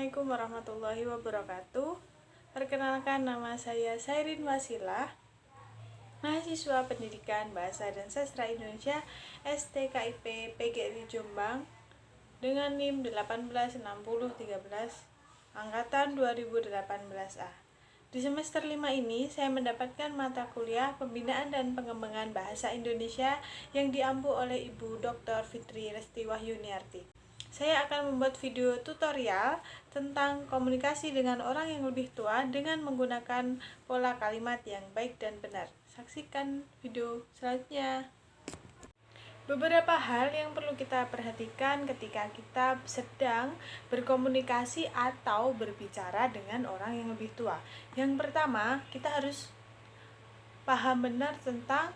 Assalamualaikum warahmatullahi wabarakatuh. Perkenalkan, nama saya Sairin Wasilah, mahasiswa Pendidikan Bahasa dan Sastra Indonesia STKIP PGRI Jombang dengan NIM 186013 angkatan 2018A. Di semester 5 ini saya mendapatkan mata kuliah Pembinaan dan Pengembangan Bahasa Indonesia yang diampu oleh Ibu Dr. Fitri Resti Wahyuniarti. Saya akan membuat video tutorial tentang komunikasi dengan orang yang lebih tua dengan menggunakan pola kalimat yang baik dan benar. Saksikan video selanjutnya. Beberapa hal yang perlu kita perhatikan ketika kita sedang berkomunikasi atau berbicara dengan orang yang lebih tua. Yang pertama, kita harus paham benar tentang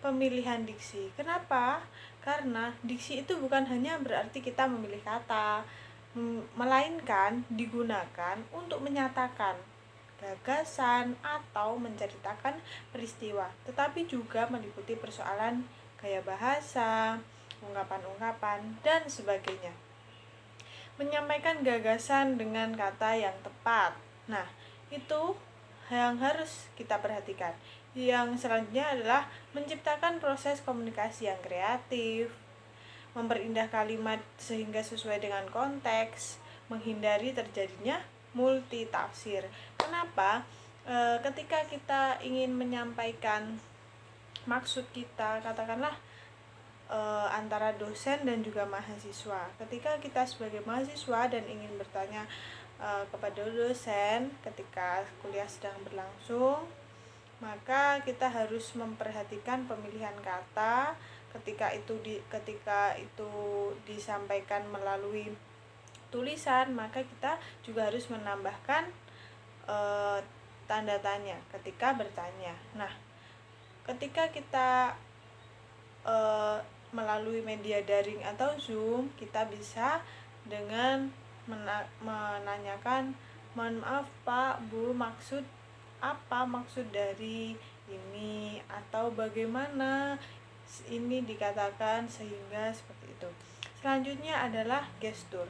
pemilihan diksi. Kenapa? Karena diksi itu bukan hanya berarti kita memilih kata, melainkan digunakan untuk menyatakan gagasan atau menceritakan peristiwa, tetapi juga meliputi persoalan gaya bahasa, ungkapan-ungkapan, dan sebagainya. Menyampaikan gagasan dengan kata yang tepat. Nah, itu yang harus kita perhatikan. Yang selanjutnya adalah menciptakan proses komunikasi yang kreatif, memperindah kalimat sehingga sesuai dengan konteks, menghindari terjadinya multitafsir. Kenapa? Ketika kita ingin menyampaikan maksud kita, katakanlah antara dosen dan juga mahasiswa. Ketika kita sebagai mahasiswa dan ingin bertanya kepada dosen ketika kuliah sedang berlangsung, maka kita harus memperhatikan pemilihan kata ketika itu disampaikan melalui tulisan, maka kita juga harus menambahkan tanda tanya ketika bertanya. Nah, ketika kita melalui media daring atau Zoom, kita bisa dengan menanyakan, mohon maaf Pak, Bu, apa maksud dari ini, atau bagaimana ini dikatakan sehingga seperti itu. Selanjutnya adalah gestur.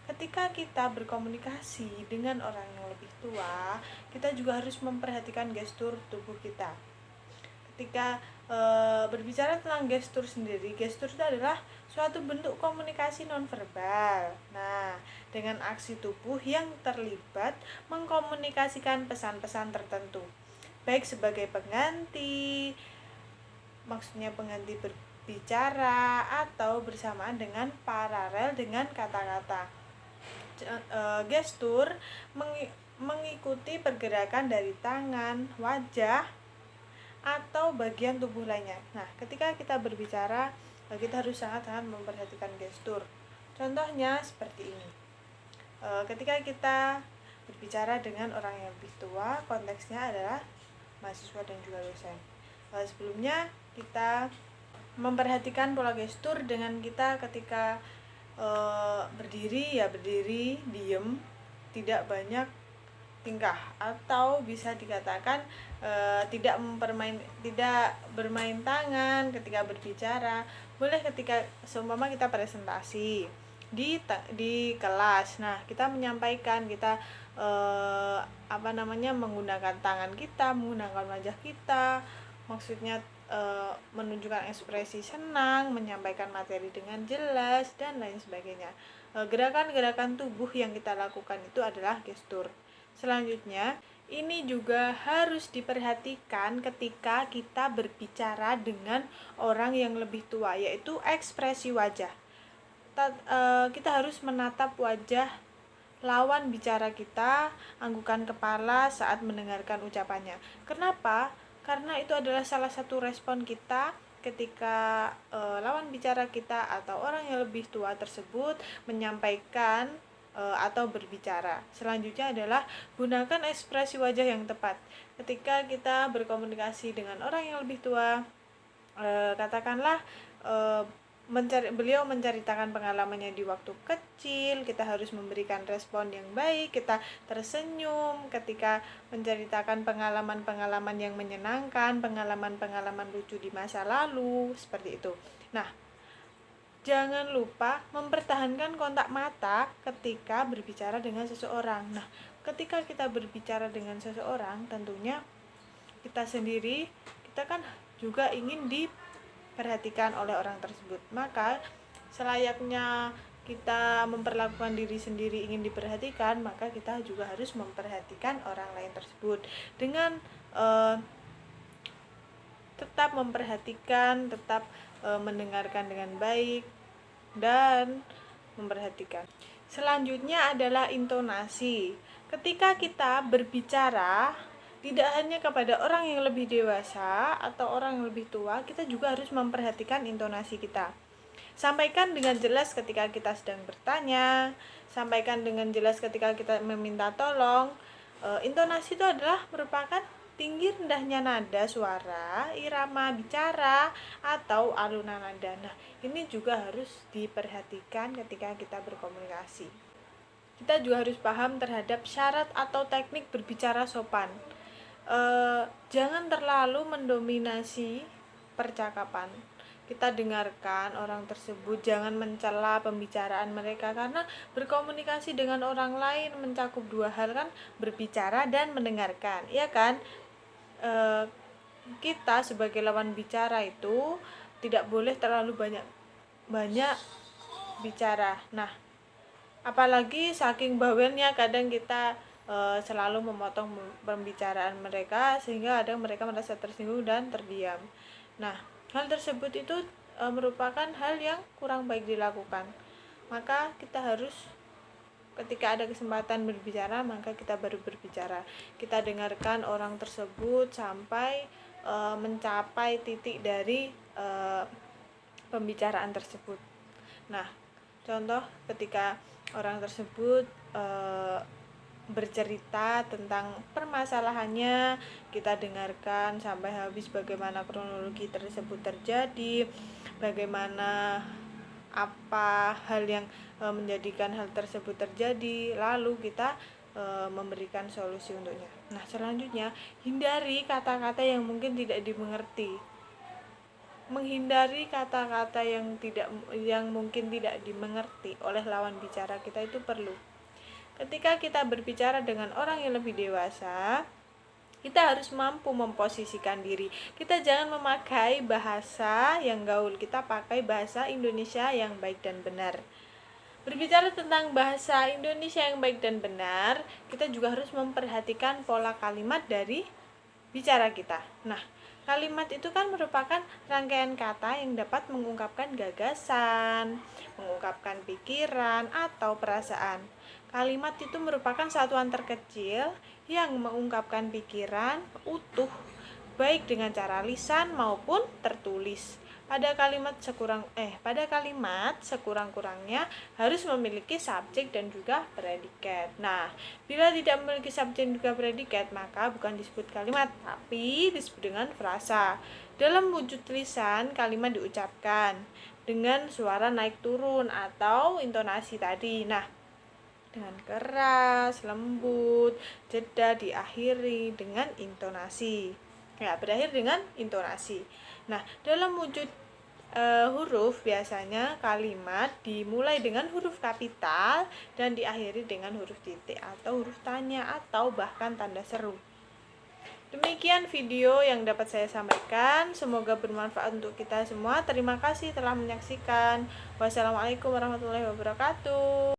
Ketika kita berkomunikasi dengan orang yang lebih tua, kita juga harus memperhatikan gestur tubuh kita. Ketika berbicara tentang gestur sendiri, gestur itu adalah suatu bentuk komunikasi nonverbal. Nah, dengan aksi tubuh yang terlibat mengkomunikasikan pesan-pesan tertentu, baik sebagai pengganti, maksudnya pengganti berbicara, atau bersamaan dengan paralel dengan kata-kata. Gestur mengikuti pergerakan dari tangan, wajah, atau bagian tubuh lainnya. Nah, ketika kita berbicara, kita harus sangat-sangat memperhatikan gestur. Contohnya seperti ini. Ketika kita berbicara dengan orang yang lebih tua, konteksnya adalah mahasiswa dan juga dosen. Sebelumnya kita memperhatikan pola gestur dengan kita ketika berdiri, ya berdiri, diem, tidak banyak tingkah, atau bisa dikatakan tidak bermain tangan ketika berbicara. Boleh ketika seumpama kita presentasi di kelas. Nah, kita menyampaikan, kita menggunakan tangan kita, menggunakan wajah kita, maksudnya menunjukkan ekspresi senang, menyampaikan materi dengan jelas, dan lain sebagainya. Gerakan-gerakan tubuh yang kita lakukan itu adalah gestur. Selanjutnya, ini juga harus diperhatikan ketika kita berbicara dengan orang yang lebih tua, yaitu ekspresi wajah. Kita harus menatap wajah lawan bicara kita, anggukan kepala saat mendengarkan ucapannya. Kenapa? Karena itu adalah salah satu respon kita ketika lawan bicara kita atau orang yang lebih tua tersebut menyampaikan atau berbicara. Selanjutnya adalah gunakan ekspresi wajah yang tepat. Ketika kita berkomunikasi dengan orang yang lebih tua, katakanlah beliau menceritakan pengalamannya di waktu kecil, kita harus memberikan respon yang baik, kita tersenyum ketika menceritakan pengalaman-pengalaman yang menyenangkan, pengalaman-pengalaman lucu di masa lalu, seperti itu. Nah, jangan lupa mempertahankan kontak mata ketika berbicara dengan seseorang. Nah, ketika kita berbicara dengan seseorang, tentunya kita sendiri, kita kan juga ingin diperhatikan oleh orang tersebut. Maka selayaknya kita memperlakukan diri sendiri ingin diperhatikan, maka kita juga harus memperhatikan orang lain tersebut dengan tetap memperhatikan, tetap mendengarkan dengan baik dan memperhatikan. Selanjutnya adalah intonasi. Ketika kita berbicara tidak hanya kepada orang yang lebih dewasa atau orang yang lebih tua, kita juga harus memperhatikan intonasi kita. Sampaikan dengan jelas ketika kita sedang bertanya, sampaikan dengan jelas ketika kita meminta tolong. Intonasi itu adalah merupakan tinggi rendahnya nada suara, irama bicara, atau alunan nada. Nah, ini juga harus diperhatikan ketika kita berkomunikasi. Kita juga harus paham terhadap syarat atau teknik berbicara sopan. Jangan terlalu mendominasi percakapan. Kita dengarkan orang tersebut, jangan mencela pembicaraan mereka, karena berkomunikasi dengan orang lain mencakup dua hal kan, berbicara dan mendengarkan, iya kan? Kita sebagai lawan bicara itu tidak boleh terlalu banyak bicara. Nah, apalagi saking bawelnya kadang kita selalu memotong pembicaraan mereka sehingga kadang mereka merasa tersinggung dan terdiam. Nah, hal tersebut itu merupakan hal yang kurang baik dilakukan. Maka kita harus ketika ada kesempatan berbicara, maka kita baru berbicara. Kita dengarkan orang tersebut sampai mencapai titik dari pembicaraan tersebut. Nah, contoh ketika orang tersebut bercerita tentang permasalahannya, kita dengarkan sampai habis bagaimana kronologi tersebut terjadi, bagaimana apa hal yang menjadikan hal tersebut terjadi, lalu kita memberikan solusi untuknya. Nah, selanjutnya hindari kata-kata yang mungkin tidak dimengerti. Menghindari kata-kata yang mungkin tidak dimengerti oleh lawan bicara kita itu perlu. Ketika kita berbicara dengan orang yang lebih dewasa, kita harus mampu memposisikan diri. Kita jangan memakai bahasa yang gaul, kita pakai bahasa Indonesia yang baik dan benar. Berbicara tentang bahasa Indonesia yang baik dan benar, kita juga harus memperhatikan pola kalimat dari bicara kita. Nah, kalimat itu kan merupakan rangkaian kata yang dapat mengungkapkan gagasan, mengungkapkan pikiran atau perasaan. Kalimat itu merupakan satuan terkecil yang mengungkapkan pikiran utuh, baik dengan cara lisan maupun tertulis. Pada kalimat sekurang-kurangnya harus memiliki subjek dan juga predikat. Nah, bila tidak memiliki subjek dan juga predikat, maka bukan disebut kalimat, tapi disebut dengan frasa. Dalam wujud lisan, kalimat diucapkan dengan suara naik turun atau intonasi tadi. Nah, dengan keras, lembut, jeda diakhiri dengan intonasi. Ya, berakhir dengan intonasi. Nah, dalam wujud huruf biasanya kalimat dimulai dengan huruf kapital dan diakhiri dengan huruf titik atau huruf tanya atau bahkan tanda seru. Demikian video yang dapat saya sampaikan. Semoga bermanfaat untuk kita semua. Terima kasih telah menyaksikan. Wassalamualaikum warahmatullahi wabarakatuh.